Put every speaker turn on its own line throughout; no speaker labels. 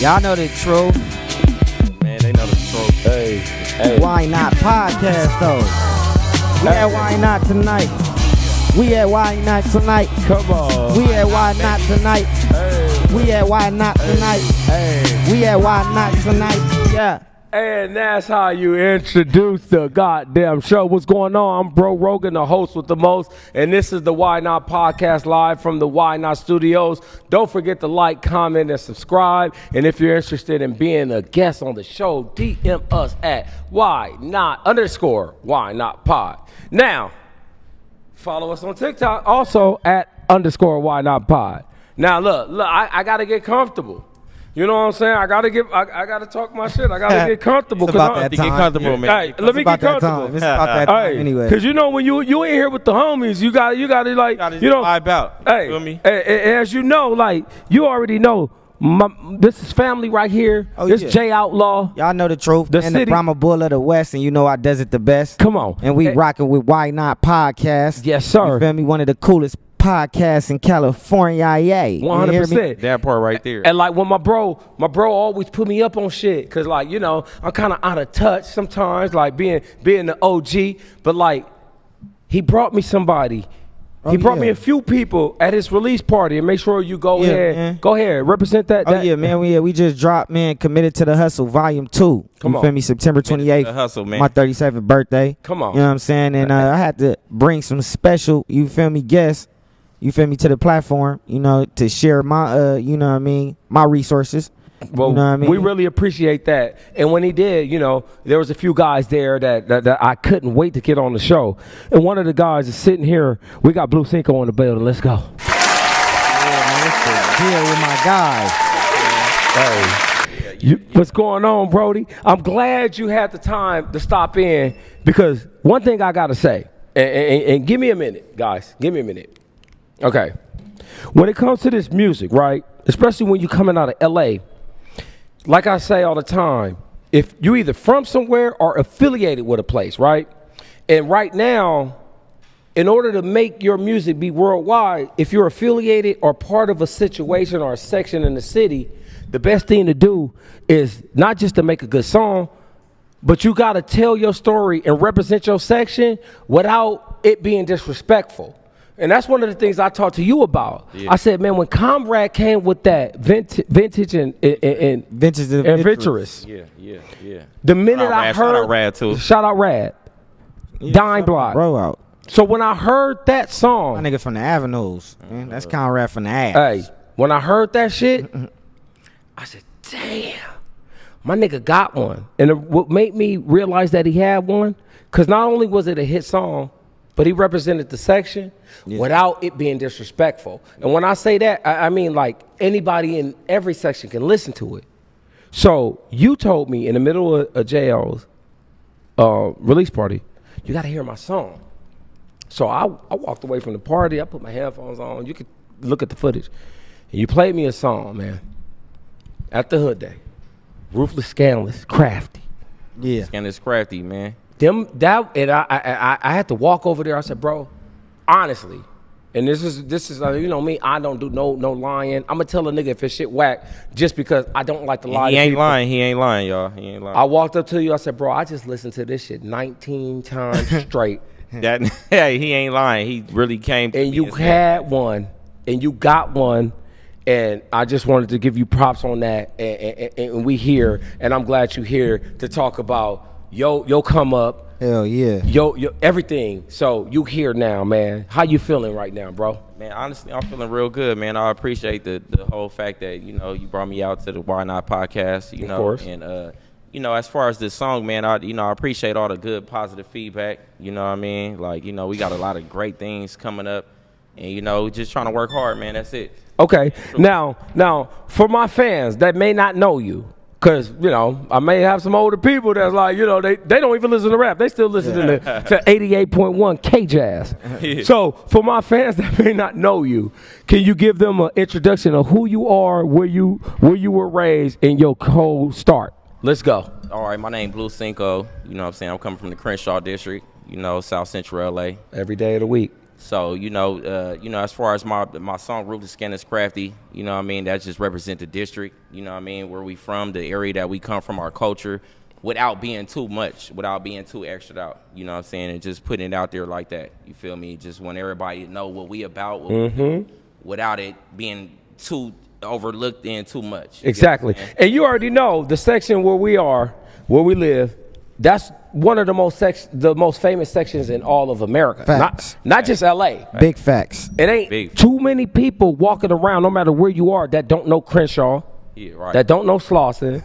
Y'all know the truth.
Man, they know the truth.
Hey.
Why Not podcast though. We at Why Not tonight. We at Why Not tonight.
Come on.
We at Why Not tonight.
Hey.
We at Why Not tonight.
Hey.
We at Why Not tonight. Yeah.
And that's how you introduce the goddamn show. What's going on? I'm Bro Rogan, the host with the most, and this is the Why Not podcast live from the Why Not studios. Don't forget to like, comment, and subscribe. And if you're interested in being a guest on the show, DM us at Why Not Pod. Now, follow us on TikTok also at _Why Not Pod. Now look, I gotta get comfortable. You know what I'm saying? I gotta talk my shit. I gotta get comfortable.
It's about that
To get comfortable, man.
Hey, let me get comfortable.
It's about that time anyway.
Cause you know when you in here with the homies, you gotta like you know
vibe out.
Hey,
Feel me?
as you know, like you already know, this is family right here.
Oh,
this
yeah.
J.OUTLAW.
Y'all know the truth.
The
and
city.
the Brahma Bull of the West, and you know I does it the best.
Come on.
And we
Hey.
rocking with Why Not podcast.
Yes, sir.
You feel me? One of the coolest podcasts in California. Yay.
100%.
That part right there.
And like when my bro always put me up on shit, cause like you know I'm kind of out of touch sometimes, like being the OG. But like he brought me somebody. He brought me a few people at his release party, and make sure you go ahead,
man.
go ahead, represent that.
Oh yeah, man. We just dropped, man. Committed to the Hustle, Volume 2.
Come
you
on.
feel me? September 28th.
The hustle, man.
My 37th birthday.
Come on.
You know what I'm saying? And I had to bring some special, you feel me, guests. You feel me, to the platform, you know, to share my, you know what I mean, my resources.
Well,
you know what I mean?
we really appreciate that. And when he did, you know, there was a few guys there that I couldn't wait to get on the show. And one of the guys is sitting here. We got BLU CINCO in the building. Let's go.
Yeah, man, it's the deal with my guys.
Hey, what's going on, Brody? I'm glad you had the time to stop in because one thing I got to say, and give me a minute, guys. Give me a minute. Okay. When it comes to this music, right, especially when you're coming out of L.A., like I say all the time, if you either from somewhere or affiliated with a place, right? And right now, in order to make your music be worldwide, if you're affiliated or part of a situation or a section in the city, the best thing to do is not just to make a good song, but you got to tell your story and represent your section without it being disrespectful. And that's one of the things I talked to you about. Yeah. I said, man, when Comrade came with that vintage and adventurous.
Yeah.
The minute I heard,
shout out Rad too.
Shout out Rad.
Yeah,
Dime Block.
Bro out.
So when I heard that song,
My nigga from the Avenues. Man. That's Conrad from the ass.
hey, when I heard that shit, I said, damn, my nigga got one. And what made me realize that he had one, because not only was it a hit song, but he represented the section without it being disrespectful. And when I say that, I mean like anybody in every section can listen to it. So you told me in the middle of JL's release party, you got to hear my song. So I walked away from the party. I put my headphones on. You could look at the footage. And you played me a song, man, at the Hood Day. Ruthless, Scandalous, Crafty.
Yeah.
Scandalous, Crafty, man.
I had to walk over there. I said, bro, honestly, and this is you know me. I don't do no lying. I'm gonna tell a nigga if his shit whack just because I don't like to lie.
He ain't lying. He ain't lying, y'all. He ain't lying.
I walked up to you. I said, bro, I just listened to this shit 19 times straight.
Hey, he ain't lying. He really came.
And you had one, and you got one. And I just wanted to give you props on that. And we here, and I'm glad you're here to talk about yo come up.
Hell yeah.
Yo, everything. So you here now, man. How you feeling right now, bro?
Man, honestly, I'm feeling real good, man. I appreciate the whole fact that, you know, you brought me out to the Why Not podcast, you know. Of course. And, you know, as far as this song, man, I appreciate all the good, positive feedback. You know what I mean? Like, you know, we got a lot of great things coming up. And, you know, just trying to work hard, man. That's it.
Okay. Now, for my fans that may not know you, because, you know, I may have some older people that's like, you know, they don't even listen to rap. They still listen to 88.1 K-Jazz. Yeah. So for my fans that may not know you, can you give them an introduction of who you are, where you were raised, and your cold start? Let's go.
All right, my name BLU CINCO. You know what I'm saying? I'm coming from the Crenshaw district, you know, South Central LA.
Every day of the week.
So, as far as my song Ruthless Scandalous Crafty, you know what I mean, that just represent the district, you know what I mean, where we from, the area that we come from, our culture, without being too much, without being too extra out, you know what I'm saying, and just putting it out there like that, you feel me? Just want everybody to know what we about, what we do, without it being too overlooked in too much.
Exactly. And you already know the section where we live, that's one of the most famous sections in all of America.
Facts.
Not just LA.
Big facts.
It ain't too many people walking around, no matter where you are, that don't know Crenshaw.
Yeah, right.
That don't know Slauson,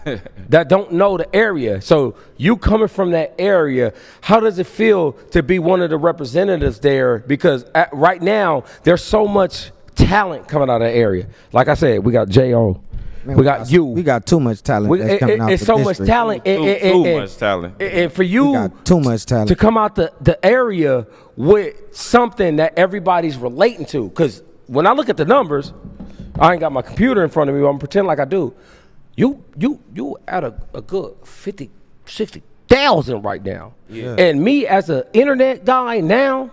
that don't know the area. So you coming from that area, how does it feel to be one of the representatives there? Because right now, there's so much talent coming out of the area. Like I said, we got J.O., we got you.
We got too much talent that's coming out
it's
the
so
district.
much talent.
Too much talent.
And for you
We got too much talent
to come out the area with something that everybody's relating to. Because when I look at the numbers, I ain't got my computer in front of me, but I'm pretending like I do. You at a good 50, 60,000 right now.
Yeah.
And me as an internet guy now,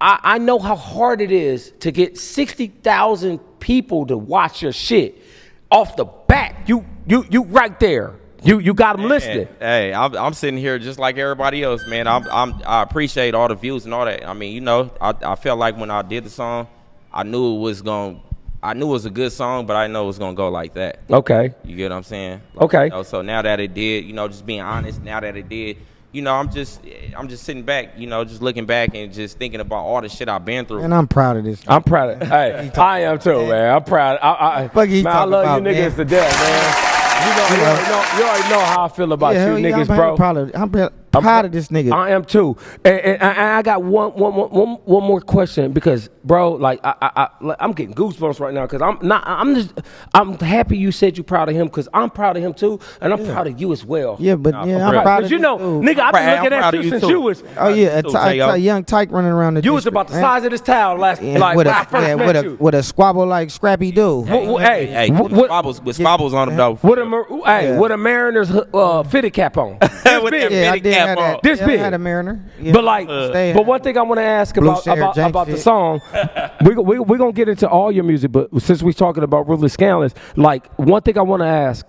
I know how hard it is to get 60,000 people to watch your shit off the bat. You right there. You got them listed.
Hey, I'm sitting here just like everybody else, man. I appreciate all the views and all that. I mean, I felt like when I did the song, I knew it was a good song, but I know it was gonna go like that.
Okay.
You get what I'm saying?
Okay.
So now that it did, just being honest, now that it did, I'm just sitting back, just looking back and just thinking about all the shit I've been through.
And I'm proud of this.
I'm proud of Hey, I am too, man. I'm proud. I love you niggas to death, man. You already know how I feel about you niggas, bro.
I'm proud of this nigga.
I am too. And I got one more question because, bro, like I'm getting goosebumps right now because I'm happy you said you're proud of him because I'm proud of him too, and I'm proud of you as well.
Yeah, but I'm proud of you.
Nigga, I've been looking at you since you was.
Oh yeah, a young tyke running around the.
You was about the size of this towel last when I first met you.
With a squabble like Scrappy Doo.
Hey, with squabbles on him though.
With a Mariners fitted cap on. This big.
I had a Mariner. Yeah.
But one thing I want to ask about the song, we're going to get into all your music, but since we're talking about Ruthless Scandalous, like one thing I want to ask,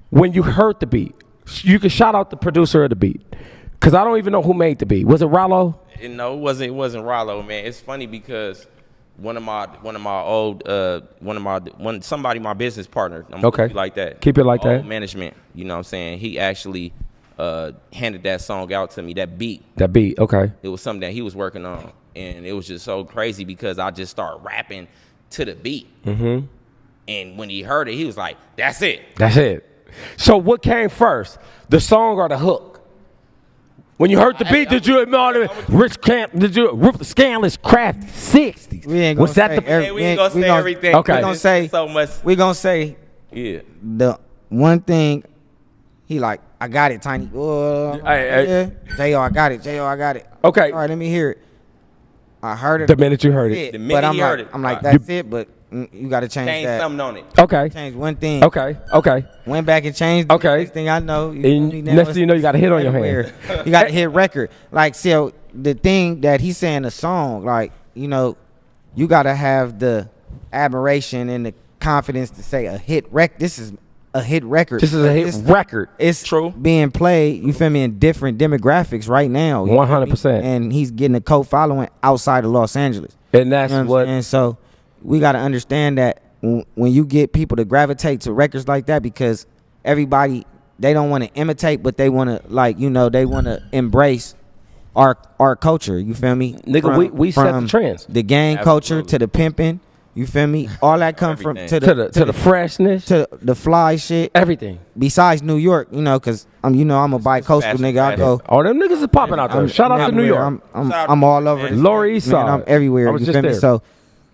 when you heard the beat, you can shout out the producer of the beat, because I don't even know who made the beat. Was it Rollo?
No, it wasn't Rollo, man. It's funny because my business partner. I'm
okay.
Keep it like that.
Keep it like that.
Management. You know what I'm saying? He actually handed that song out to me, that beat.
Okay.
It was something that he was working on, and it was just so crazy because I just started rapping to the beat. Mm-hmm. And when he heard it, he was like, "That's it."
That's it. So what came first, the song or the hook? When you heard the beat, did you admire did you Ruthless Scandalous Craft 60s?
We ain't gonna say
everything.
Okay.
We gonna say
so much.
Yeah.
The one thing he like, I got it, Tiny.
Hey.
J.O., I got it.
Okay.
All right, let me hear it. I heard it.
The minute you heard it.
The minute he heard it.
I'm like, that's it, but you got to change that.
Something on it.
Okay.
Change one thing.
Okay.
Went back and changed.
Okay.
Next thing I know.
Next thing you know, you got a hit on your hand.
You got to hit record. Like, so the thing that he's saying, the song, like, you got to have the admiration and the confidence to say a hit record. This is a hit record.
This is a hit record.
It's
true.
Being played, you feel me, in different demographics right now.
100%.
And he's getting a cult following outside of Los Angeles.
And that's
And so we got to understand that when you get people to gravitate to records like that, because everybody, they don't want to imitate, but they want to, they want to embrace our culture. You feel me?
Nigga, we set the trends.
The gang culture to the pimping. You feel me? All that come from to
the freshness,
to the fly shit,
everything.
Besides New York, because I'm a bi-coastal nigga. I go.
All them niggas is popping out there. Shout out to New York.
I'm all over.
Lower East Side.
I'm everywhere. You feel me? So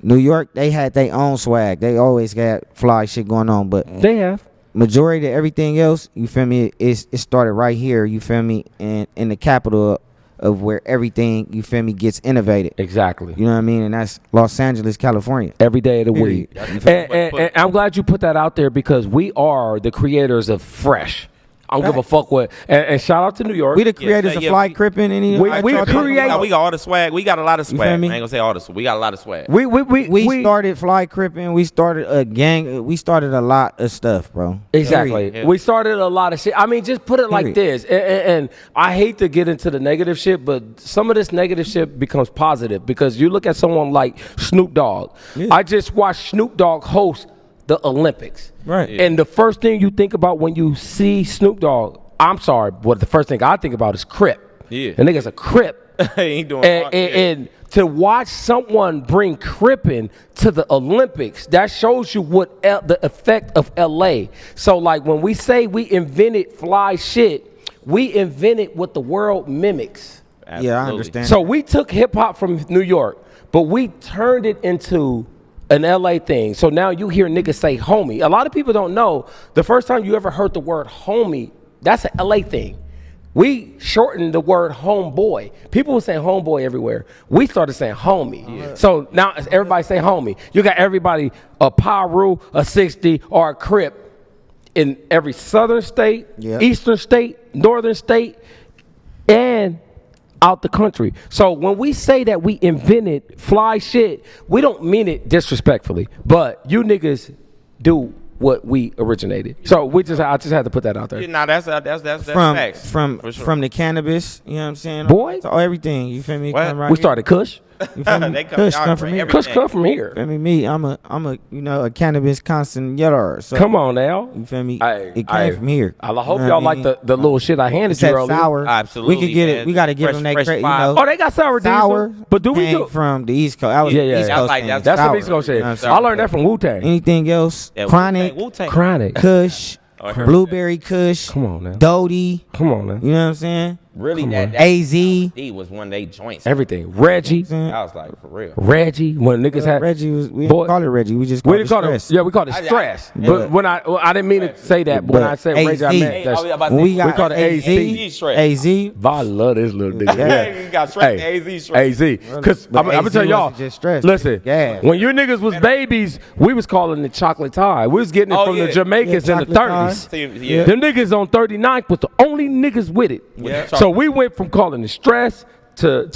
New York, they had their own swag. They always got fly shit going on, but
they have
majority of everything else. You feel me? It started right here. You feel me? And in the capital of where everything, you feel me, gets innovated.
Exactly.
You know what I mean? And that's Los Angeles, California.
Every day of the week. And I'm glad you put that out there because we are the creators of fresh. I don't give a fuck what. And shout out to New York.
We the creators of Fly Crippin'.
We create.
We got all the swag. We got a lot of swag. I ain't
me?
gonna say all the swag. We got a lot of swag.
We started Fly Crippin'. We started a gang. We started a lot of stuff, bro.
Exactly.
Yeah.
We started a lot of shit. I mean, just put it like this. And I hate to get into the negative shit, but some of this negative shit becomes positive because you look at someone like Snoop Dogg. Yeah. I just watched Snoop Dogg host the Olympics.
Right.
Yeah.
And the first thing you think about when you see Snoop Dogg, I'm sorry, but the first thing I think about is Crip.
Yeah.
The nigga's a Crip.
He ain't doing
and to watch someone bring Crippin' to the Olympics, that shows you what the effect of LA. So like when we say we invented fly shit, we invented what the world mimics.
Absolutely.
Yeah, I understand.
So we took hip hop from New York, but we turned it into an LA thing. So now you hear niggas say homie. A lot of people don't know the first time you ever heard the word homie, that's an LA thing. We shortened the word homeboy. People were saying homeboy everywhere. We started saying homie. Yeah. So now everybody say homie. You got everybody, a Pyru, a 60, or a Crip in every southern state, eastern state, northern state, and out the country. So when we say that we invented fly shit, we don't mean it disrespectfully, but you niggas do what we originated. So I just had to put that out there.
Yeah, nah, that's facts.
From the cannabis, you know what I'm saying?
Boy.
So everything, you feel me?
What?
Come right
We
here.
started Kush.
You feel me?
Kush
come from here.
Kush come from here.
Feel me? I'm a a cannabis connoisseur. So
Come on now.
you feel me?
Hey,
It came from here.
I hope
You know
y'all
what I
like
mean?
the little shit I handed you
Except
earlier.
sour.
Absolutely,
We could get
man.
it. We got to give them that
Fresh
credit. You
five.
know,
Oh, they got sour
sour.
diesel. But do we
came
do?
from the East Coast? I was
Yeah,
East
yeah.
Coast.
That's like-
fan.
that's
That's
Sour.
what East Coast
You
shit.
know what I'm
I
saying?
learned that from Wu-Tang.
Anything else?
Yeah,
Chronic,
Wu-Tang.
Chronic.
Kush,
I heard
Blueberry Kush.
Come on now.
Doty.
Come on now.
You know what I'm saying?
Really, that
AZ.
D was one of they joints.
Everything. Reggie.
I was like, for real.
When niggas had
Reggie was. We
Boy.
didn't call it Reggie. We just
We
called it
didn't call
stress.
it. Yeah, we called it stress. But when I didn't mean to say that. But when I said Reggie, I
AZ.
meant that's.
When we got
called it AZ.
AZ.
I love this little nigga.
Yeah, you got straight AZ straight.
AZ. Because
But
I'm gonna
AZ
tell y'all.
wasn't just stress.
Listen,
Yeah.
when you niggas was babies, we was calling it chocolate tie. We was getting it
Oh,
from
yeah.
the Jamaicans
Yeah,
in the
chocolate
30s.
See, yeah.
Them niggas on 39th was the only niggas with it.
Yeah.
So we went from calling it stress to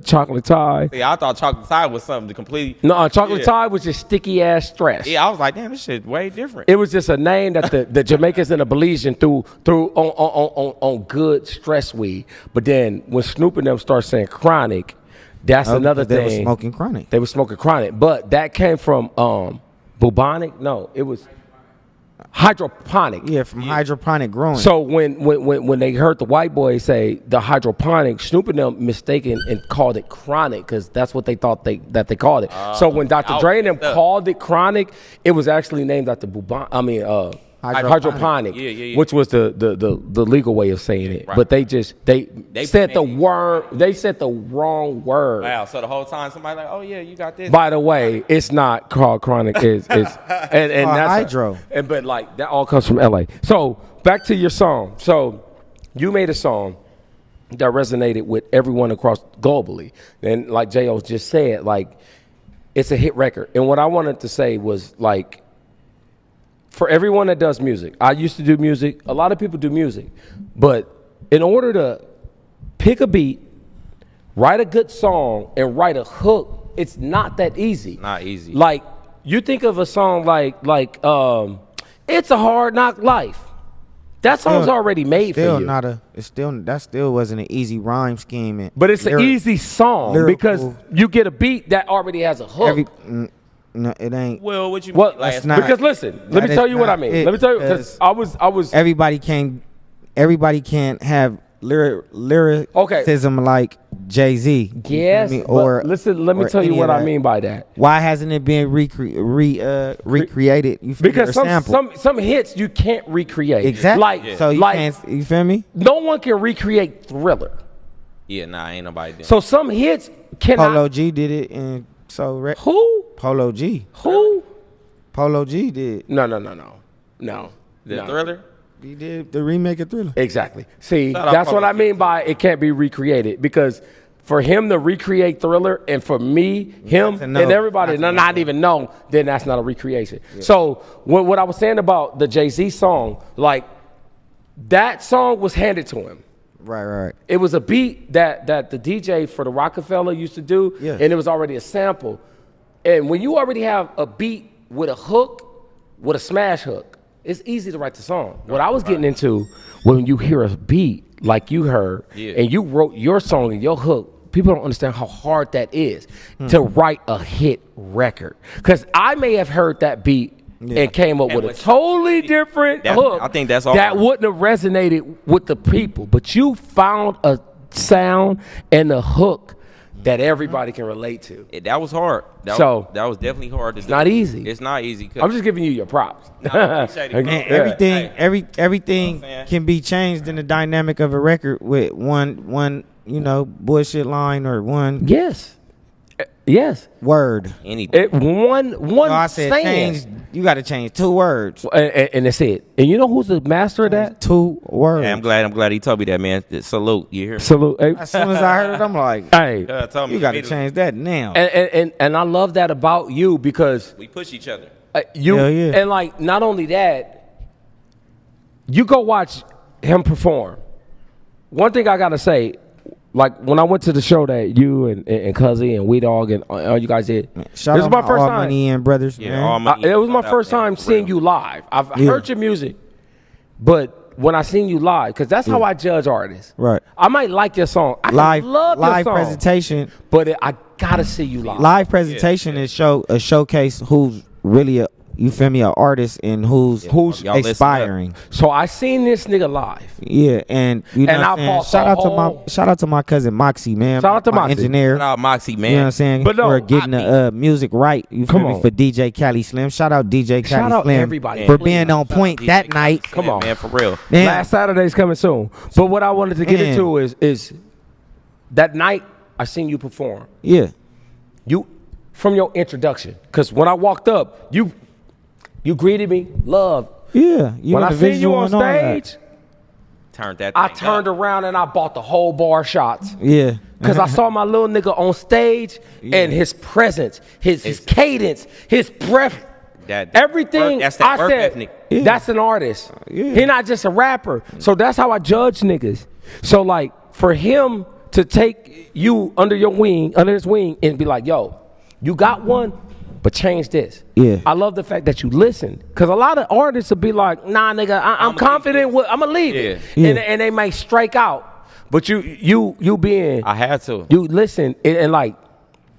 chocolate tie.
See, I thought chocolate tie was something to completely.
No, chocolate
Yeah.
tie was just sticky ass stress.
Yeah, I was like, damn, this shit way different.
It was just a name that the Jamaicans and the Belizean threw on good stress weed. But then when Snoop and them start saying chronic, that's another
They
thing.
were smoking chronic.
They were smoking chronic, but that came from bubonic. No, it was hydroponic.
Yeah, from hydroponic growing.
So when they heard the white boys say the hydroponic, Snoop and them mistaken and called it chronic because that's what they thought they called it. So when Dr. Dre and them called it chronic, it was actually named after hydroponic,
Yeah.
which was the legal way of saying it.
Right.
But they said the
made-
word. They said the wrong word.
Wow, so the whole time somebody like, oh yeah, you got this.
By the way, it's not called chronic. It's and that's
hydro.
But like that all comes from LA. So back to your song. So you made a song that resonated with everyone across globally, and like J.O. just said, like it's a hit record. And what I wanted to say was like, for everyone that does music, I used to do music. A lot of people do music, but in order to pick a beat, write a good song, and write a hook, it's not that easy.
Not easy.
Like you think of a song like "It's a Hard Knock Life." That song's already made for you.
That still wasn't an easy rhyme scheme.
But it's an easy song because you get a beat that already has a hook.
No, it ain't.
Well, what you
Well,
mean? Like,
not-
because listen, let me
that
tell
is
you what I
not
mean.
it,
Let me tell you because I was.
Everybody can't have lyricism like Jay-Z.
Yes,
or
listen. Let me
or
tell you
any
what
of
I
that.
mean by that.
Why hasn't it been recreated? You feel me,
Because
or sampled?
some hits you can't recreate.
Exactly.
Like
So you
like
can't. You feel me?
no one can recreate Thriller.
yeah, nah, ain't nobody doing.
So some hits cannot.
Polo G did it, and so
Who?
Polo G.
Who?
Polo G did.
No.
the
No.
Thriller.
He did the remake of Thriller.
Exactly. See,
Shout out
that's what
Polo
I mean
G.
by it can't be recreated because for him to recreate Thriller and for me, him,
That's a no.
and everybody
That's a
not even know, then that's not a recreation. So what I was saying about the Jay-Z song, like that song was handed to him.
Right.
It was a beat that the DJ for the Rockefeller used to do, and it was already a sample. And when you already have a beat with a hook, with a smash hook, it's easy to write the song. What I was getting into, when you hear a beat like you heard, and you wrote your song and your hook, people don't understand how hard that is to write a hit record. Because I may have heard that beat and came up with a totally different hook.
I think that's all
that wouldn't have resonated with the people. But you found a sound and a hook that everybody can relate to.
That was hard. That was definitely hard.
It's not easy.
It's not easy.
I'm just giving you your props.
Man, everything can be changed in the dynamic of a record with one bullshit line or one word.
I
said change. You got to change 2 words,
and that's it. And you know who's the master of that? 2 words.
Yeah, I'm glad he told me that, man. Salute. You hear me?
Salute. Hey.
As soon as I heard it, I'm like,
hey,
you got to change that now.
And I love that about you because
we push each other.
And like not only that, you go watch him perform. One thing I gotta say. Like when I went to the show that you and Cuzzy and We Dog and all you guys did,
Shout out my first time. Money in brothers.
Yeah, it was my first time seeing you live. I've heard your music, but when I seen you live, because that's how I judge artists.
Right.
I might like your song. I love your song.
Presentation,
but I gotta see you live.
Live presentation is a showcase who's really an artist and who's aspiring.
So I seen this nigga live.
Yeah, and shout out to my cousin Moxie, man.
Shout out to Moxie,
engineer.
Shout out Moxie, man.
You know what I'm saying?
But
for getting the music right. You feel me? For DJ Cali Slim. Shout out DJ Cali Slim.
Everybody
for being on point that night.
Come on,
man, for real.
Man.
Last Saturday's coming soon. But what I wanted to get into is that night I seen you perform.
Yeah.
You from your introduction, because when I walked up, you greeted me, love.
Yeah.
When I seen you on stage,
I
turned around and I bought the whole bar shots.
Yeah.
Because I saw my little nigga on stage and his presence, his cadence, his breath, everything.
That's that work ethic.
That's an artist. He not just a rapper. So that's how I judge niggas. So like for him to take you under his wing and be like, yo, you got one, but change this.
Yeah.
I love the fact that you listen. Because a lot of artists will be like, nah, nigga, I'm confident I'm going to leave it.
Yeah.
And they might strike out. But you being.
I had to.
You listen and like.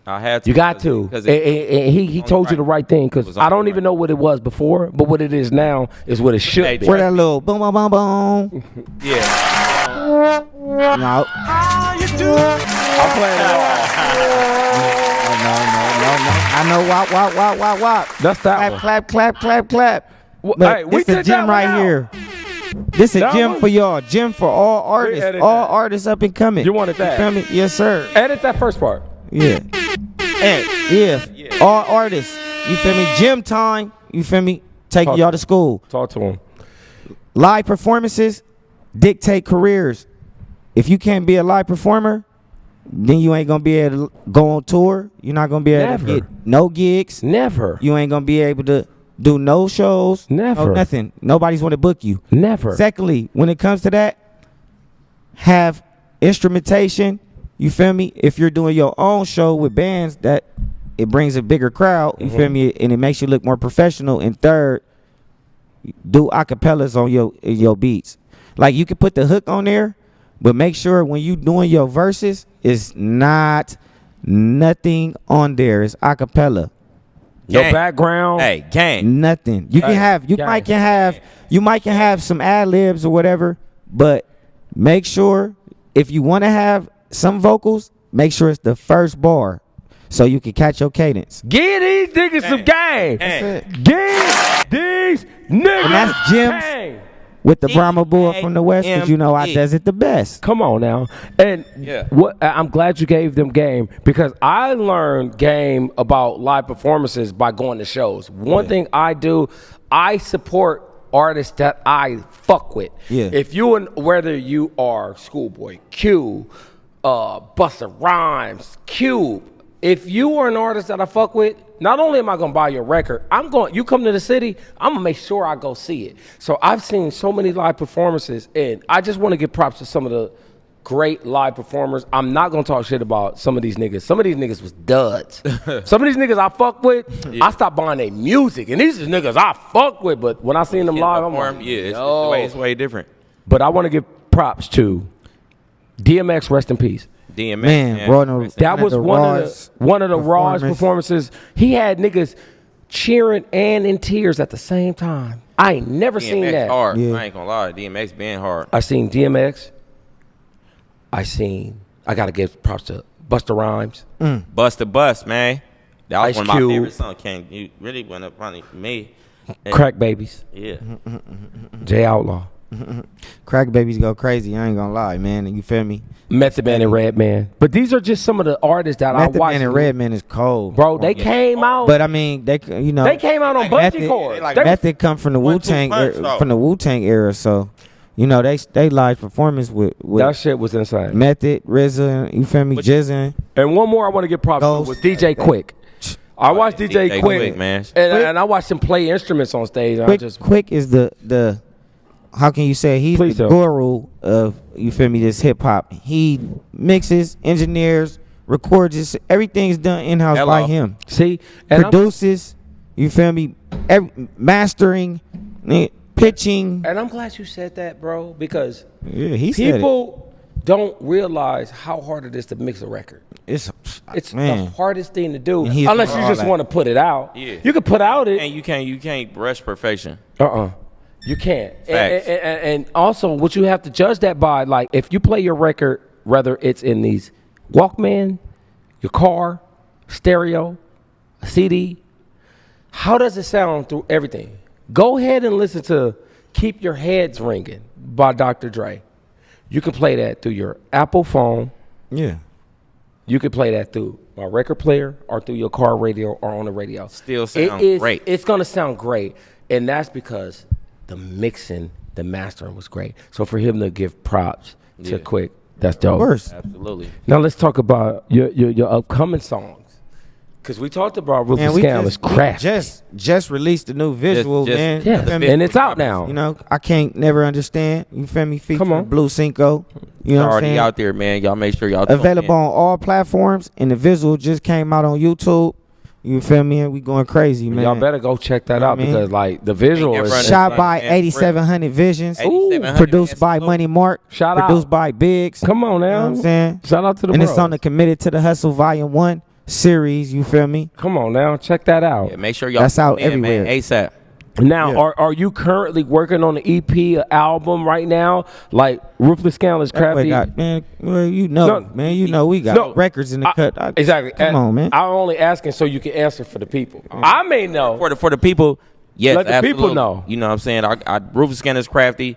I had to.
You got to. And he told you the right thing. Because I don't even know what it was before. But what it is now is what it should be.
Where that little boom, boom, boom, boom.
Yeah.
No.
How you do? I'm playing it all.
No. I know wop.
That's that
clap.
Hey,
this is a gym right here. This is a gym for y'all. Gym for all artists. All artists up and coming.
You wanted that?
You feel me? Yes, sir.
Edit that first part.
Yeah. All artists. You feel me? Gym time. You feel me? Taking y'all to school.
Talk to him.
Live performances dictate careers. If you can't be a live performer, then you ain't gonna be able to go on tour. You're not gonna be able to get no gigs.
Never.
You ain't gonna be able to do no shows.
Never.
No nothing. Nobody's gonna book you.
Never.
Secondly, when it comes to that, have instrumentation. You feel me? If you're doing your own show with bands, that it brings a bigger crowd. You feel me? And it makes you look more professional. And third, do acapellas on your beats. Like you can put the hook on there, but make sure when you doing your verses, it's not nothing on there. It's acapella.
Your background.
Hey, gang.
Nothing. You can have. You might can have some ad libs or whatever, but make sure if you want to have some vocals, make sure it's the first bar, so you can catch your cadence.
Give these niggas some game. Give these niggas.
And that's Jim's with the Brahma Bull from the West, because you know I does it the best.
Come on now. And what I'm glad you gave them game, because I learned game about live performances by going to shows. One thing I do, I support artists that I fuck with.
Yeah.
If whether you are Schoolboy Q, Busta Rhymes, Cube, if you are an artist that I fuck with, not only am I gonna buy your record, you come to the city, I'm gonna make sure I go see it. So I've seen so many live performances, and I just want to give props to some of the great live performers. I'm not gonna talk shit about some of these niggas. Some of these niggas was duds. Some of these niggas I fuck with, I stopped buying their music, and these is niggas I fuck with. But when I seen them live, I'm like,
it's way different.
But I want to give props to DMX, rest in peace.
DMX,
Man, bro,
that was one of the rawest performances. He had niggas cheering and in tears at the same time. I ain't never seen that.
Hard. Yeah. I ain't gonna lie, DMX being hard.
I seen DMX. I gotta give props to Busta Rhymes.
Bust the Bust, man. That was
Ice
one of my
Cube.
favorite songs. You really went up on me.
Crack Babies.
Yeah.
J.OUTLAW.
Crack babies go crazy. I ain't gonna lie, man. You feel me?
Method Man and Redman. But these are just some of the artists that
Method
I watched.
Man and Redman is cold,
bro. They came out,
but I mean, they came out
on bungee cords.
Method come from the Wu-Tang era, so you know they live performance with
that shit was insane.
Method, RZA, you feel me, Jizzin.
And one more I want to give props to was DJ Quick. I watched DJ Quick,
man,
and I watched him play instruments on stage. And
Quick is the how can you say he's the guru of, you feel me, this hip hop. He mixes, engineers, records this, everything's done in house by him.
See,
produces, you feel me, mastering, pitching.
And I'm glad you said that, bro, because
people
don't realize how hard it is to mix a record.
It's
the hardest thing to do, unless you just want to put it out.
Yeah.
You can put out it,
and you can't rush perfection.
You can't. And also, what you have to judge that by, like, if you play your record, whether it's in these Walkman, your car, stereo, a CD, how does it sound through everything? Go ahead and listen to Keep Your Heads Ringing by Dr. Dre. You can play that through your Apple phone.
Yeah.
You can play that through a record player or through your car radio or on the radio.
Still sound great.
It's going to sound great. And that's because the mixing, the mastering was great. So for him to give props to Quick, that's dope.
Of course.
Absolutely.
Now let's talk about your upcoming songs. Because we talked about Ruthless Scandalous Craft.
Just released the new visual, man.
Yeah. And it's out now.
You know, I can't never understand. You feel me? Featuring Blue Cinco. You know what I'm saying?
Out there, man. Y'all make sure y'all
available on all platforms, and the visual just came out on YouTube. You feel me? And we going crazy, man.
Y'all better go check that out because, like, the visual is
shot by 8700 Visions. Produced by Money Mark. Produced by Biggs.
Come on now.
You know what I'm saying?
Shout out to the
And
bros.
it's on the Committed to the Hustle Volume 1 series. You feel me?
Come on now. Check that out.
Yeah, make sure y'all
that's out everywhere.
Man, ASAP.
Now, are you currently working on an EP, an album right now, like Ruthless Scandalous Crafty?
Man, well, you know, we got records in the cut.
Exactly.
Come on, man.
I'm only asking so you can answer for the people. I may know.
For the people, yes,
let the
absolutely.
people know.
You know what I'm saying? I Ruthless Scandalous Crafty,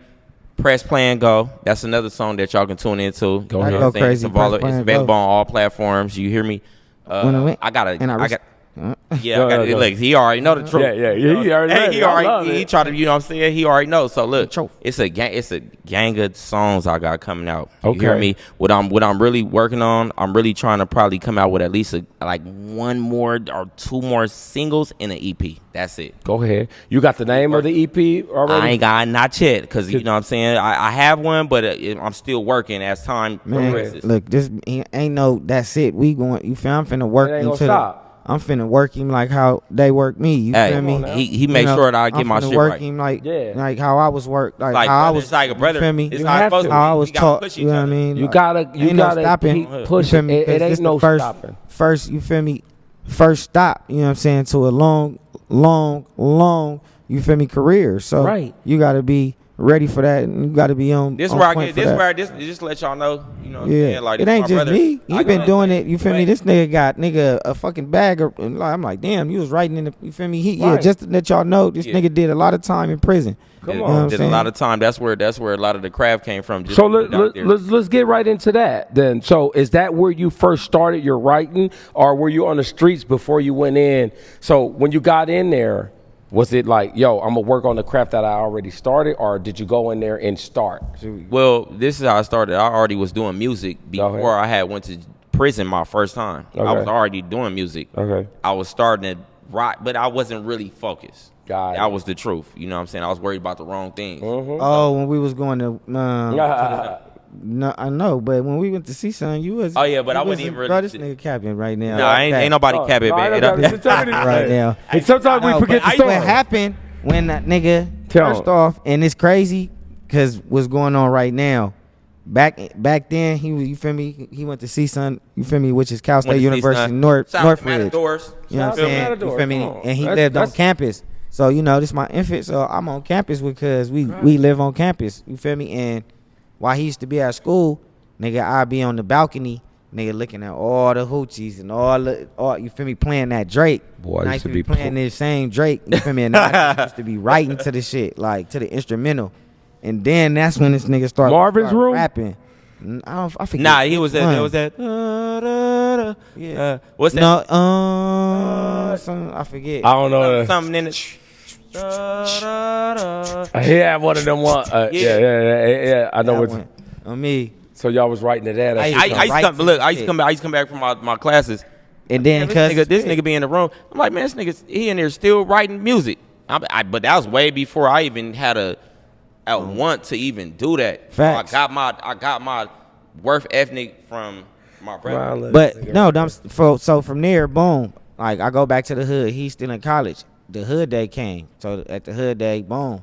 Press Play and Go. That's another song that y'all can tune into.
Go ahead. Go crazy.
It's available on all platforms. You hear me? I got. Look, he already know the truth.
Yeah. He already.
He tried to. You know what I'm saying? He already knows. So look, it's a gang of songs I got coming out. You hear me? What I'm really working on. I'm really trying to probably come out with at least one more or two more singles in an EP. That's it.
Go ahead. You got the name of the EP already?
I ain't got not yet because you know what I'm saying. I have one, but I'm still working as time progresses.
Look, this ain't no. That's it. We going. You feel? I'm finna work into. I'm finna work him like how they work me. You feel me?
He made sure that I get my shit right.
Him like how I was worked. Like how I was
like a brother.
You feel me?
It's not supposed to be.
How I was taught. You know what I mean?
You gotta keep pushing. It ain't no stopping.
First, you feel me? First stop. You know what I'm saying? To a long. You feel me? Career. So you gotta be ready for that, and you got to be on.
This where I get. Just to let y'all know, you know. What I'm saying? Like,
it ain't just me. He been doing it. You feel me? This nigga got a fucking bag of. I'm like, damn, you was writing in the. You feel me? Just to let y'all know, this nigga did a lot of time in prison.
Come on,
did a lot of time. That's where a lot of the craft came from.
So let's get right into that then. So is that where you first started your writing, or were you on the streets before you went in? So when you got in there, was it like, yo, I'm going to work on the craft that I already started, or did you go in there and start?
Well, this is how I started. I already was doing music before I had went to prison my first time.
Okay.
I was already doing music.
Okay.
I was starting to rock, but I wasn't really focused.
Got it.
That was the truth. You know what I'm saying? I was worried about the wrong things.
Oh, when we was going to no, I know, but when we went to see son, you was.
Oh, yeah, but I wasn't even really.
Bro, this nigga capping right now.
No, ain't nobody capping, man.
Right now.
And sometimes we forget the story.
What happened when that nigga
Tell
first
him.
off, and it's crazy because what's going on right now. Back then, you feel me? He went to see son, you feel me, which is Cal State University Northridge. You know what I'm saying? You feel me? And he lived on campus. So, you know, this is my infant. So I'm on campus because we live on campus. You feel me? And while he used to be at school, nigga, I'd be on the balcony, nigga, looking at all the hoochies and all you feel me, playing that Drake.
Boy,
and I used to be playing this same Drake, you feel me? And I used to be writing to the shit, like to the instrumental. And then that's when this nigga started
Marvin's Room?
rapping. I forget.
Nah, he was that. It was that.
Yeah.
What's that?
No, I forget.
I don't know.
Something in it.
He had one of them one. Yeah. I know what.
On me.
So y'all was writing to that.
I used to come back from my classes.
And then
this nigga be in the room. I'm like, man, this nigga, he in there still writing music. But that was way before I even had a want to even do that.
Facts.
I got my work ethic from my brother.
But no, so from there, boom. Like I go back to the hood. He's still in college. The hood day came. So at the hood day, boom.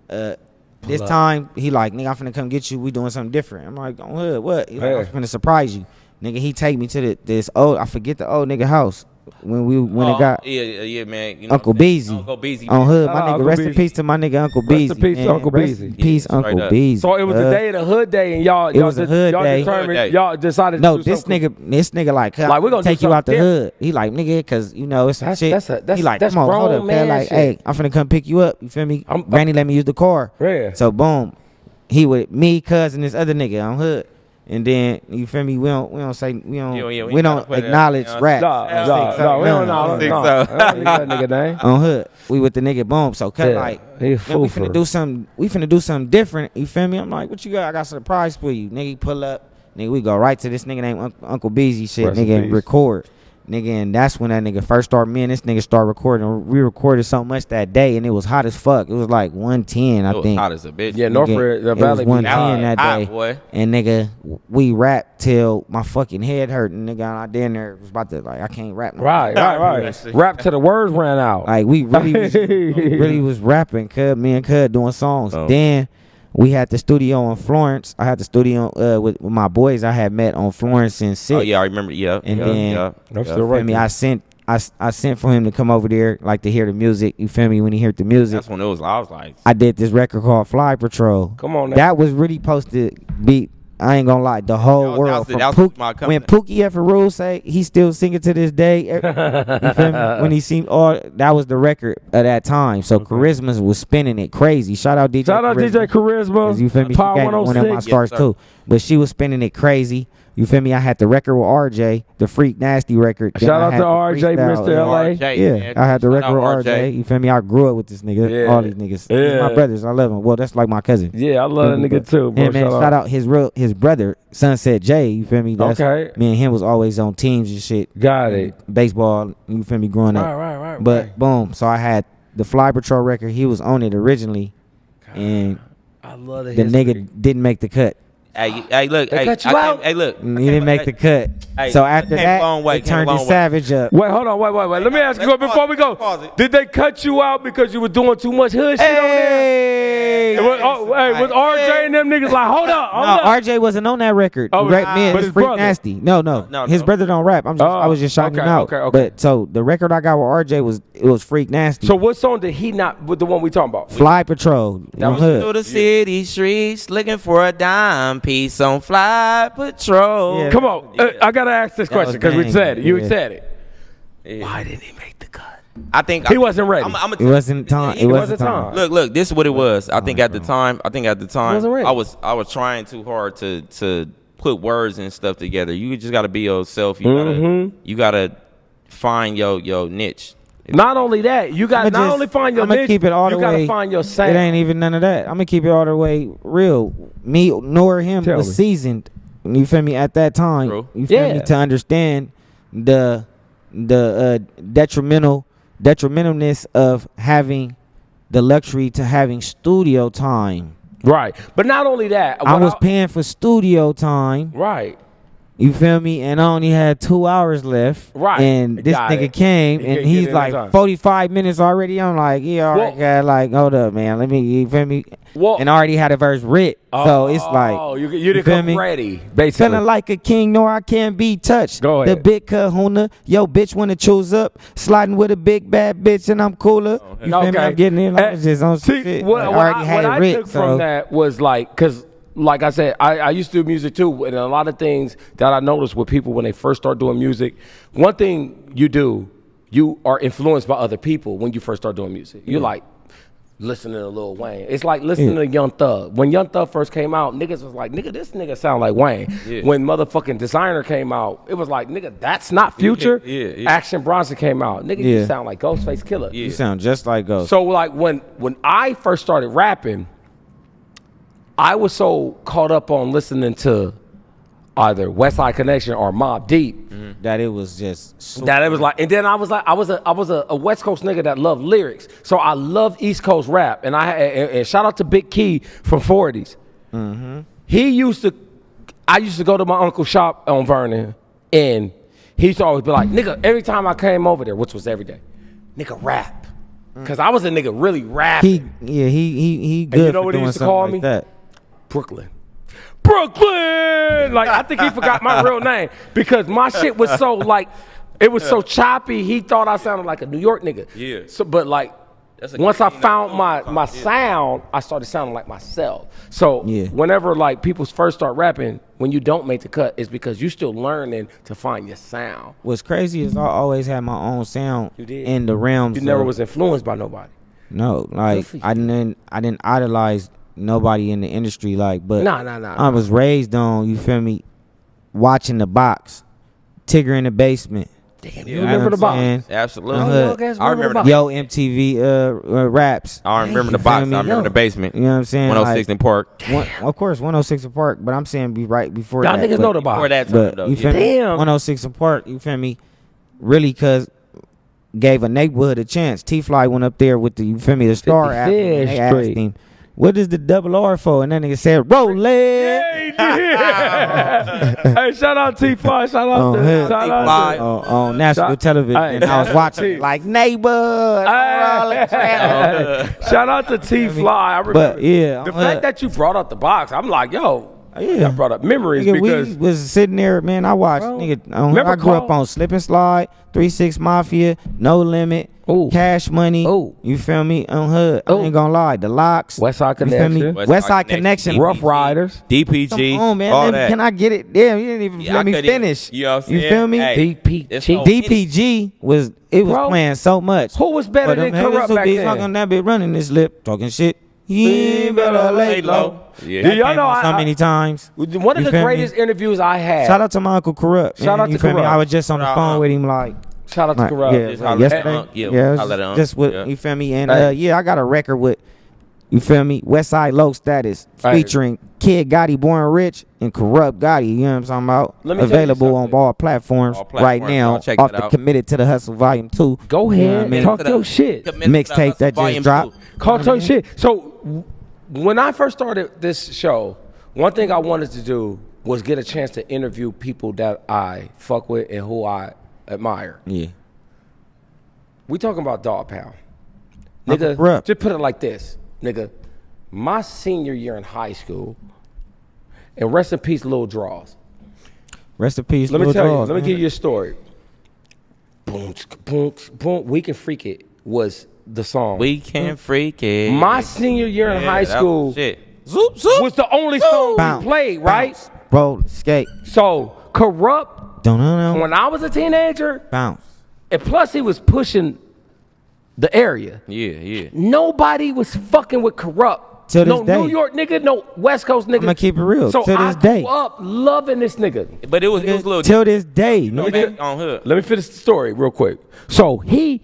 This time he like, nigga, I'm finna come get you. We doing something different. I'm like, on hood, what? He like, I'm finna surprise you. Nigga, he take me to this old, I forget the old nigga house. When it got
man. You know
Uncle Beezy.
Uncle Beezy.
On hood, my nigga.
Uncle
Rest in
Beezy.
peace to my nigga Uncle Beezy.
Rest in peace to Uncle Beezy.
Rest in peace, Uncle Beezy.
So it was the day of the hood day, and y'all
was a hood day.
determined, y'all decided.
No,
to do
this nigga like
we're gonna
take
do
you out the
something
hood. He like, nigga, cause you know it's some shit. He like,
that's
come on, hold
grown
up,
man
man. Like,
shit.
hey, I'm finna come pick you up. You feel me? Granny let me use the car.
Yeah.
So boom, he with me, cuz, and this other nigga on hood. And then you feel me? We don't acknowledge rap.
No, we don't think so. That nigga name.
On hood, we with the nigga boom. So cut like, we finna do something. We finna do something different. You feel me? I'm like, what you got? I got a surprise for you, nigga. Pull up, nigga. We go right to this nigga named Uncle Beezy shit,
Rest in
nigga.
peace.
Record. Nigga, and that's when that nigga first started. Me and this nigga started recording. We recorded so much that day, and it was hot as fuck. It was like 110, I think.
It was hot as a bitch.
Yeah, Northridge, the Valley.
It was 110 that
hot,
day.
boy.
And nigga, we rapped till my fucking head hurt. And nigga, I did there was about to like, I can't rap. No
Right. Rap till the words ran out.
Like we really was rapping. Me and Cud doing songs. Then we had the studio in Florence. I had the studio with my boys I had met on Florence and Six.
Oh yeah, I remember. Yeah.
And
I'm still right.
I mean, I sent for him to come over there, like to hear the music. You feel me? When he heard the music,
That's when I was like,
I did this record called Fly Patrol.
Come on now.
That was really supposed to be. I ain't gonna lie, the whole world. When Pookie Efferrule say he still singing to this day, you feel me? When he seen that was the record of that time. So Charisma was spinning it crazy. Shout out DJ
Charisma.
'Cause you feel me?
Power
She got one of my
106.
stars too. But she was spinning it crazy. You feel me? I had the record with RJ, the Freak Nasty record. Then
Shout
I
out
had
to
the
RJ,
freestyle,
Mr. LA.
Yeah,
man.
I had the
Shout
record
out
with RJ. You feel me? I grew up with this nigga.
Yeah.
All these niggas.
Yeah.
These my brothers. I love them. Well, that's like my cousin.
Yeah, I love that nigga too, bro.
Yeah, man. Shout out his brother, Sunset J. You feel me? That's,
Okay.
Me and him was always on teams and shit.
Got it.
Baseball. You feel me? Growing up.
Right.
But boom. So I had the Fly Patrol record. He was on it originally, and
I love the
nigga didn't make the cut.
Hey, look.
They cut you out?
Hey, look.
He didn't make the cut.
Hey,
So after
came a long
that,
way,
they turned
came a
his
long way.
Savage up.
Wait, hold on. Wait. Let me ask you before we go.
Pause it.
Did they cut you out because you were doing too much hood shit on there? Was RJ and them niggas like, hold up?
RJ wasn't on that record.
Oh,
Me and
but
his
his
Freak
brother.
Nasty. No. His brother don't rap. I was just shouting him out.
Okay.
But so the record I got with RJ was Freak Nasty.
So what song did he not with the one we talking about?
Fly Patrol.
That was through the city streets looking for a dime piece on Fly Patrol.
Yeah.
Come on, I gotta ask this question because we
bang.
said it. You
Yeah.
said it.
Yeah.
Why didn't he make the cut?
I think
He wasn't ready.
It wasn't time. It wasn't time.
Look. This is what it was. I think at the time,
Wasn't ready.
I was trying too hard to put words and stuff together. You just got to be yourself. You gotta find your niche.
Not only that, you got not only find your niche,
keep it all
you
the
gotta
way.
find your sound.
It ain't even none of that. I'm gonna keep it all the way real. Me nor him
Tell
was
me.
seasoned You feel me? At that time,
True.
you feel me? To understand the detrimentalness of having the luxury to having studio time.
Right. But not only that,
I was paying for studio time.
Right.
You feel me? And I only had 2 hours left.
Right.
And this nigga came and he's like 45 minutes already. I'm like, yeah, already got like, hold up, man. Let me, you feel me? And I already had a verse writ. So it's like,
you didn't come ready, basically.
Feeling like a king, no, I can't be touched.
Go ahead.
The big kahuna, yo, bitch wanna choose up. Sliding with a big bad bitch and I'm cooler. You feel me? I'm getting in like just on some shit.
What I took from that was like, cause like I said, I used to do music too, and a lot of things that I noticed with people when they first start doing music, one thing you are influenced by other people when you first start doing music. You're like listening to Lil Wayne. It's like listening to Young Thug. When Young Thug first came out, niggas was like, nigga, this nigga sound like Wayne. Yeah. When motherfucking Designer came out, it was like, nigga, that's not Future. Action Bronson came out. Nigga, you sound like Ghostface Killer.
You sound just like Ghost.
So like when I first started rapping, I was so caught up on listening to either West Side Connection or Mobb Deep
that it was just
that it was like, and then I was a West Coast nigga that loved lyrics, so I love East Coast rap, and and shout out to Big Key from 40s. I used to go to my uncle's shop on Vernon, and he used to always be like, nigga, every time I came over there, which was every day, nigga, rap, because I was a nigga really rapping.
He good.
And you know
for
what he
doing
used to call
like
me?
That.
Brooklyn. Like, I think he forgot my real name because my shit was so like, it was so choppy. He thought I sounded like a New York nigga. Yeah. So, but like, once I found my sound, I started sounding like myself. So whenever like people first start rapping, when you don't make the cut, it's because you still learning to find your sound.
What's crazy is I always had my own sound in the realms.
You never was influenced by nobody.
No, like I didn't idolize nobody in the industry, like, but I was raised on, you feel me, watching The Box, Tigger in the Basement.
Damn, you remember The Box?
Absolutely.
I remember
Yo, MTV raps.
I remember The Box. I remember The Basement.
You know what I'm saying?
106 in Park.
Of course, 106 in Park, but I'm saying be right before
y'all
that.
Y'all niggas know The Box.
Before that time, though.
You feel me? 106 in Park, you feel me? Really, because gave a neighborhood a chance. T-Fly went up there with the, you feel me, the Star app. They asked him, what is the double R for? And that nigga said, roll it.
Hey, shout out T-Fly. Shout out to T-Fly.
On national television. And I was watching like, neighbor.
Shout out to T-Fly. I remember.
But
the fact that you brought up The Box, I'm like, yo. I brought up memories because
we was sitting there, man. I watched, I grew up on Slip and Slide, 3-6 Mafia, No Limit, Cash Money. You feel me? On Hood. I ain't gonna lie. The Locks.
West Side Connection.
West Side Connection.
Rough Riders.
DPG.
Come on, man.
All that.
Can I get it? Damn, you didn't even let me finish.
You know what I'm saying?
You feel me?
Hey,
DPG was playing so much.
Who was better than Corrupt back then?
Talking that bit, running this lip, talking shit. You better lay low.
Yeah.
Do y'all know so many times?
One of the greatest interviews I had.
Shout out to my Uncle Corrupt.
Shout out to Corrupt.
I was just on the phone with him, like.
Shout out to Corrupt.
Yesterday. Just with, you feel me? And I got a record with, you feel me, Westside Low Status featuring Kid Gotti, Born Rich, and Corrupt Gotti. You know what I'm talking about? Available on all platforms right now. Off the Committed to the Hustle Volume 2.
Go ahead, talk your shit.
Mixtape that just dropped.
Talk your shit. So when I first started this show, one thing I wanted to do was get a chance to interview people that I fuck with and who I admire.
Yeah.
We talking about Dog Pound. Nigga, just put it like this. Nigga, my senior year in high school, and rest in peace, Lil Draws.
Rest in peace,
Lil Draws. Let me give you a story. Boom, boom, boom. We Can Freak It was the song.
We Can Freak It.
My senior year in high school was the only song we played, right?
Roll, skate.
So, Corrupt, when I was a teenager,
bounce.
And plus he was pushing the area.
Yeah.
Nobody was fucking with Corrupt.
Till this day.
No New York nigga, no West Coast nigga.
I'm gonna keep it real.
So
till this day.
I grew up loving this nigga.
But it was a little
till this day.
Nigga, on Hood.
Let me finish the story real quick. So he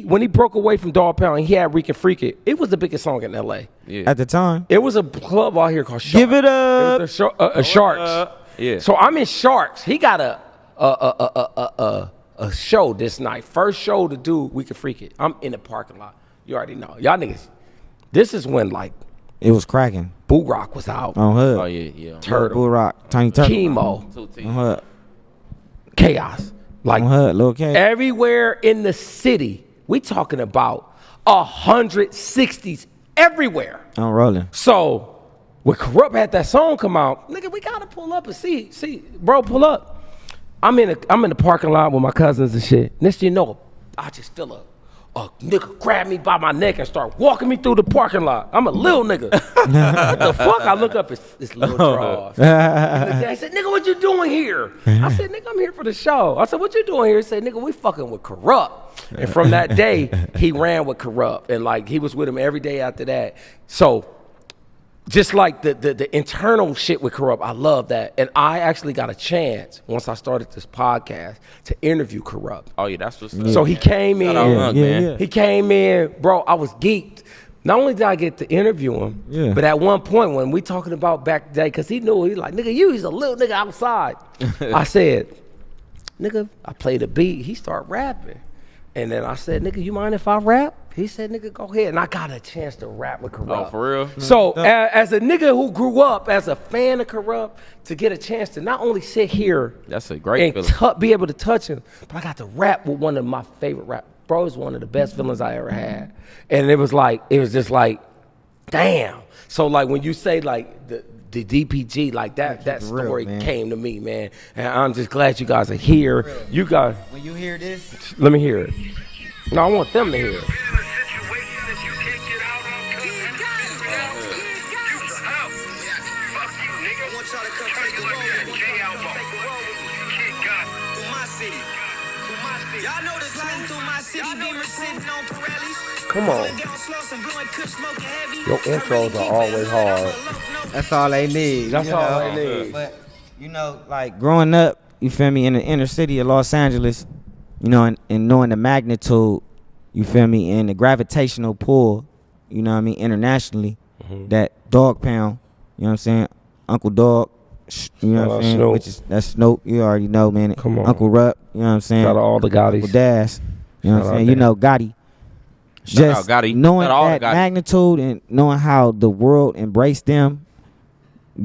when he broke away from Dog Pound, he had We Can Freak It. It was the biggest song in LA.
Yeah. At the time.
It was a club out here called Sharks.
Give it up.
It was Sharks.
Yeah.
So I'm in Sharks. He got a show this night. First show to do We Can Freak It. I'm in the parking lot. You already know. Y'all niggas. This is when like
It was cracking.
Boo Rock was out.
On Hood.
Oh yeah.
Turtle.
Boo Rock. Tiny Turtle.
Chemo.
On Hood.
Chaos. Like
On Hood. Lil K.
everywhere in the city. We talking about 160s everywhere.
I'm rolling.
So when Corrupt had that song come out, nigga, we gotta pull up and see, bro, pull up. I'm in the parking lot with my cousins and shit. Next thing you know, I just feel a nigga grab me by my neck and start walking me through the parking lot. I'm a little nigga. What the fuck? I look up, it's Lil Draws. And the guy said, nigga, what you doing here? I said, nigga, I'm here for the show. I said, what you doing here? He said, nigga, we fucking with Corrupt. And from that day, he ran with Corrupt. And like, he was with him every day after that. So, just like the internal shit with Corrupt, I love that. And I actually got a chance, once I started this podcast, to interview Corrupt.
Oh yeah, that's what's up.
So he came in.
Yeah.
He came in, bro, I was geeked. Not only did I get to interview him, but at one point when we talking about back the day, because he knew, he's like, nigga, he's a little nigga outside. I said, nigga, I played a beat. He started rapping. And then I said, nigga, you mind if I rap? He said, nigga, go ahead. And I got a chance to rap with Corrupt.
Oh, for real?
So as a nigga who grew up as a fan of Corrupt, to get a chance to not only sit here
That's a great
and be able to touch him, but I got to rap with one of my favorite rap. Bro, it's one of the best feelings I ever had. And it was just like, damn. So like when you say like the DPG, like that story came to me, man. And I'm just glad you guys are here. You guys,
When you hear this,
let me hear it. No, I want them to hear it. Come on. Your intros are always hard.
that's all they need.
That's all they need.
But, like growing up, you feel me, in the inner city of Los Angeles, and knowing the magnitude, you feel me, and the gravitational pull, you know what I mean, internationally, that Dog Pound, you know what I'm saying, Uncle Dog, you know what I'm saying,
Snoop.
that's Snoop, you already know, man.
Come on.
Uncle Rupp, you know what I'm saying.
Shout out all the Gottis.
Uncle Das, you know what I'm saying,
Shout out
Gotti.
Shout out
Just
Gotti.
knowing
Shout out all
that
the Gotti.
magnitude and knowing how the world embraced them,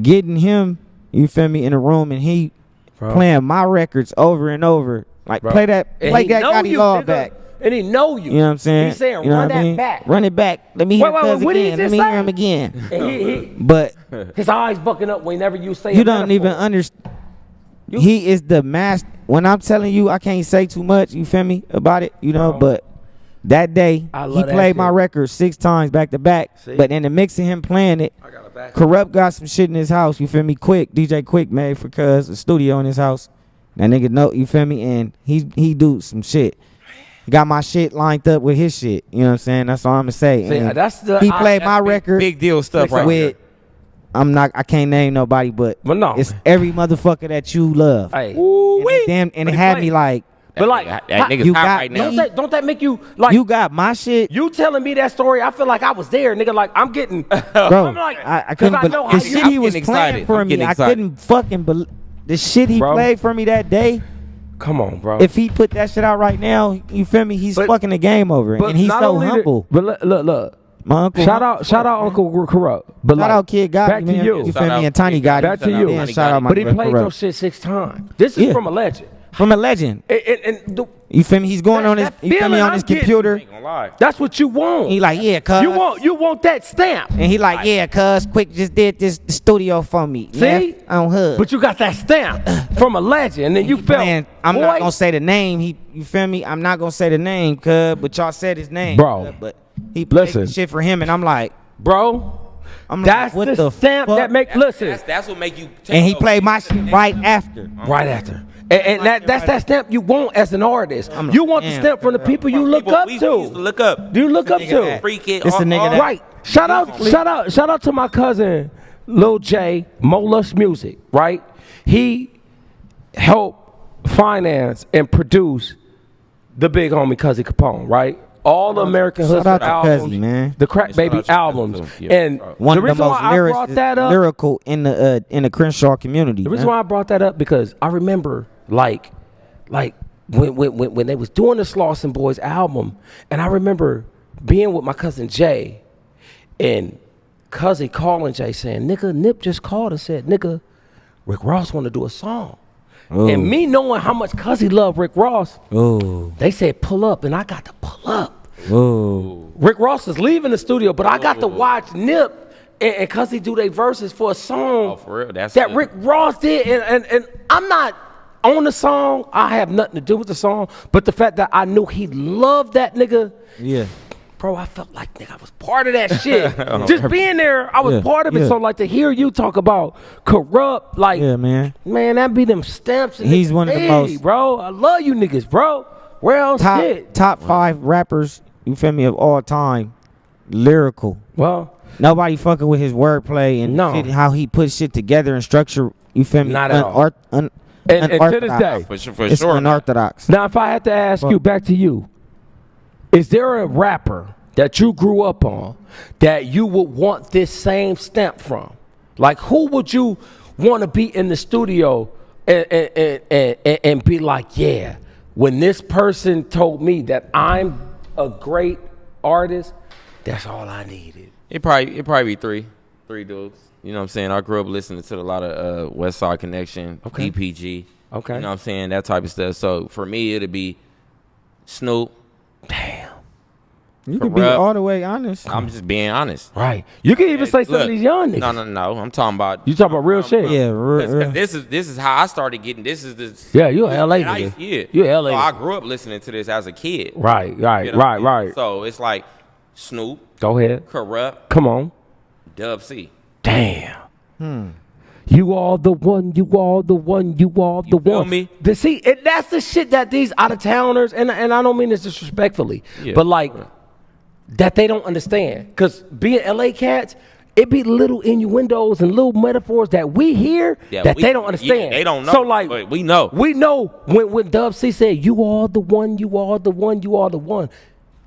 getting him, you feel me, in a room and he playing my records over and over. Like, play that Gotti Law back.
And he know you.
You know what I'm saying?
He's saying,
you know
run
what I mean?
that back.
Run it back. Let me hear
Wait, what did he
again. Let
just
me
say?
hear him again.
And
But
his eyes bucking up whenever you say
you
a
don't even
metaphor.
understand. He is the master. When I'm telling you, I can't say too much, you feel me, about it, but that day,
I
he
love that
played my
shit.
record 6 times back to back.
See?
But in the mix of him playing it,
I got a back.
Corrupt got some shit in his house, you feel me, DJ Quick made for Cuz, a studio in his house. That nigga know, you feel me, and he do some shit. He got my shit lined up with his shit, you know what I'm saying? That's all I'm gonna say.
See,
And he played my record
Big deal stuff right
with,
there.
I can't name nobody, but
no.
it's every motherfucker that you love.
Hey.
And it had me like,
But like,
that nigga's
you
hot
got
right now.
me.
don't that make you like
you got my shit,
you telling me that story? I feel like I was there, nigga. Like I'm getting,
bro.
I'm like,
I couldn't believe
know
the
how
shit
you.
he was
getting
playing
excited.
for
I'm
me.
getting
I
excited.
couldn't fucking believe the shit he
Bro.
played for me that day.
Come on, bro.
If he put that shit out right now, you feel me? He's fucking the game over, and he's
not
so
only
humble.
But look.
My uncle,
Shout out Uncle Corrupt. But
shout
like,
out Kid Gotti,
back
man.
to you.
You
Shout
feel
out
me? And Tiny
Kid Gotti.
Gotti.
Back to you.
And shout out my
But he
brother
played your
Corrupt.
shit 6 times. This is
Yeah.
from a legend.
From a legend.
And
You feel me? He's going on his,
that
you feel me,
feeling
on
I'm
his
getting-
computer.
Ain't gonna lie.
that's what you want.
He like, yeah, cuz.
You want that stamp.
And he like, yeah, cuz, Quick just did this studio for me.
See?
On Hood.
But you got that stamp from a legend, and then you felt.
Man, I'm not gonna say the name. You feel me? I'm not gonna say the name, cuz, but y'all said his name.
Bro.
Cuz, but he played
Listen.
shit for him, and I'm like,
Bro,
like,
that's
what
the stamp
fuck?
that make. Listen,
That's what make you. Take
And he
over.
played my shit right after.
right after. And that's that stamp you want as an artist. You want the
damn,
stamp from the people you look
People-
up
we used to
to.
look up.
Do you look up
nigga
to?
that-
Freak it.
This a nigga that-
Right. Shout out to my cousin Lil J, Molus Music, right? He helped finance and produce the big homie Cuzzy Capone, right? all the American Hustler
out to
albums,
Cuzzy, man.
the Crack Baby albums, and
One
the
of the
reason
most
why I brought that up,
lyrical in the Crenshaw community.
the reason why I brought that up because I remember like when they was doing the Slauson Boys album, and I remember being with my cousin Jay, and Cuzzy calling Jay saying, "Nigga, Nip just called and said, nigga, Rick Ross want to do a song."
Ooh.
And me knowing how much Cuzzy loved Rick Ross, they said pull up, and I got to pull up.
Ooh.
Rick Ross is leaving the studio, but I got to watch Nip and Cuzzy do their verses for a song
for real? That's
that
good.
Rick Ross did. And I'm not on the song. I have nothing to do with the song. But the fact that I knew he loved that nigga.
Yeah.
Bro, I felt like, nigga, I was part of that shit. Just being there, I was part of it. So, like, to hear you talk about Corrupt, like, man, that be them stamps. And
he's one of the most,
bro. I love you niggas, bro. Real shit.
Top 5 rappers, you feel me, of all time, lyrical.
Well,
nobody fucking with his wordplay and shit, how he puts shit together and structure. You feel me?
Not at all. And to this day,
for sure,
unorthodox.
Now, if I had to ask you, back to you, is there a rapper that you grew up on that you would want this same stamp from? Like, who would you want to be in the studio and be like, yeah, when this person told me that I'm a great artist, that's all I needed?
It probably be three dudes. You know what I'm saying? I grew up listening to a lot of West Side Connection, DPG.
Okay.
You know what I'm saying? That type of stuff. So for me, it'd be Snoop.
Damn.
You can be all the way honest.
I'm just being honest.
Right. You can even say some of these young niggas.
No. I'm talking about.
You talking about real shit?
Yeah,
real. This is how I started getting. This is the.
Yeah, you a LA nigga.
Yeah.
You a LA.
So I grew up listening to this as a kid.
Right.
You know
Right.
So it's like Snoop.
Go ahead.
Corrupt.
Come on.
Dub C.
Damn. You are the one, you are the one, you are the one.
Me?
See, that's the shit that these out-of-towners, and I don't mean this disrespectfully, but like, that they don't understand. Because being LA cats, it be little innuendos and little metaphors that we hear that they don't understand.
Yeah, they don't know.
So like,
we know.
We know when Dub C said, you are the one, you are the one, you are the one.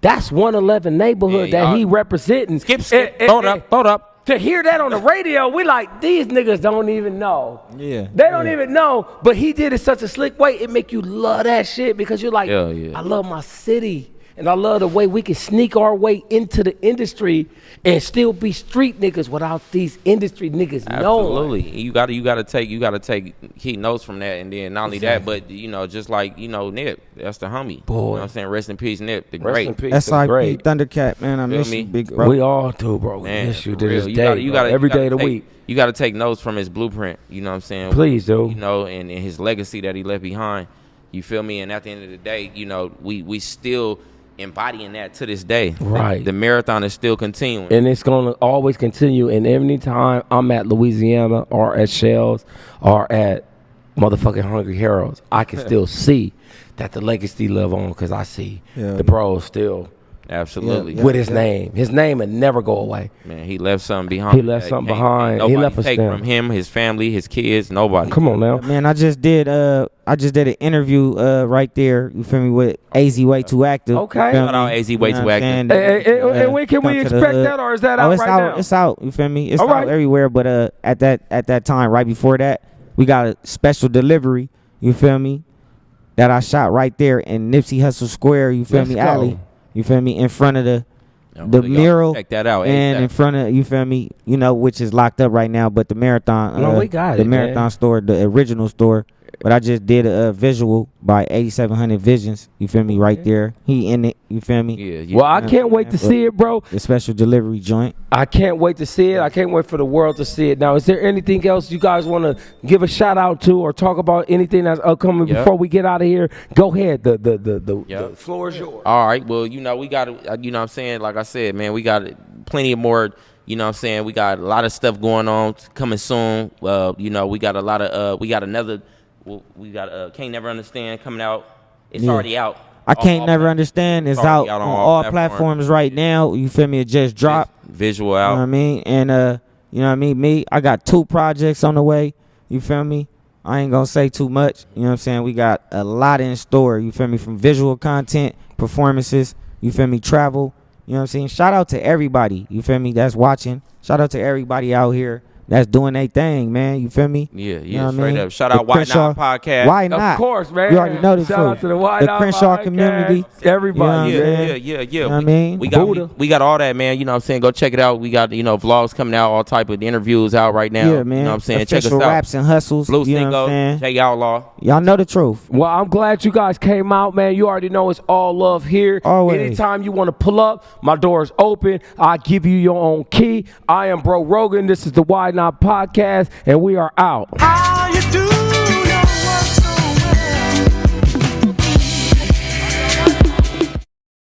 That's 111 neighborhood that he representing.
Skip. Hold up.
To hear that on the radio, we like, these niggas don't even know.
Yeah.
They don't even know. But he did it such a slick way, it make you love that shit because you're like, I love my city. And I love the way we can sneak our way into the industry and still be street niggas without these industry niggas knowing.
Absolutely. You gotta take key notes from that, and then not only that, but just like Nip, that's the homie.
Boy.
You know what I'm saying? Rest in peace, Nip, the
Rest
great.
in peace,
S.I.P.
great.
Thundercat, man. I miss you, big bro.
We all do, bro. We miss you to this day. Every day of the week.
You gotta take notes from his blueprint. You know what I'm saying?
Please do.
And his legacy that he left behind. You feel me? And at the end of the day, we still embodying that to this day.
Right.
The marathon is still continuing.
And it's going to always continue. And every time I'm at Louisiana or at Shells or at motherfucking Hungry Heroes, I can still see that the legacy live on because I see the bros still.
Absolutely.
With his name. His name would never go away.
Man, he left something behind.
He left something behind.
Nobody
He left a
take
stamp
from him, his family, his kids, nobody.
Come on now.
Man, I just did an interview right there, you feel me, with AZ Way Too Active.
Okay.
Shout out AZ Way Too Active.
And when can we expect that, or is that out right now?
It's out, you feel me? It's
All
out
right.
everywhere, but at that time, right before that, we got a special delivery, you feel me, that I shot right there in Nipsey Hussle Square, you feel
Let's
me,
go.
alley, you feel me, in front of the
Y'all
mural,
check that out,
and in front of, you feel me, which is locked up right now, but the marathon,
No, we got
the
it,
marathon
man.
store, the original store. But I just did a visual by 8700 Visions, you feel me, right there. He in it, you feel me?
Yeah.
Well, I can't wait to see it, bro.
The special delivery joint.
I can't wait to see it. I can't wait for the world to see it. Now, is there anything else you guys want to give a shout out to or talk about anything that's upcoming before we get out of here? Go ahead. The floor is yours.
All right. Well, we got, what I'm saying, like I said, man, we got plenty of more, what I'm saying, we got a lot of stuff going on coming soon. We got a lot of, we got another, we got Can't Never Understand coming out. It's already out.
I Can't Never Understand. It's out on all platforms right now. You feel me? It just dropped.
Visual out.
You know what I mean? And you know what I mean? Me, I got 2 projects on the way. You feel me? I ain't gonna say too much. You know what I'm saying? We got a lot in store. You feel me? From visual content, performances. you feel me, travel. You know what I'm saying? Shout out to everybody, you feel me, that's watching. Shout out to everybody out here that's doing their thing, man. You feel me?
Yeah,
you know
straight
I mean?
up. Shout out Why Not Podcast.
Why Not?
Of course, man.
You already know the
Shout out to the Why
the
Not
Crenshaw
Podcast.
community.
Everybody.
You know what I'm
Yeah.
saying? You know what I mean?
We got all that, man. You know what I'm saying? Go check it out. We got, vlogs coming out, all type of interviews out right now.
Yeah, man.
You know what I'm saying?
Official
Check us out.
Raps and Hustles.
Blue
you know what I'm
CINCO
saying?
J.OUTLAW.
Y'all know the truth.
Well, I'm glad you guys came out, man. You already know it's all love here.
Always.
Anytime you want to pull up, my door is open. I give you your own key. I am Bro Rogan. This is the Why Not Podcast, and we are out.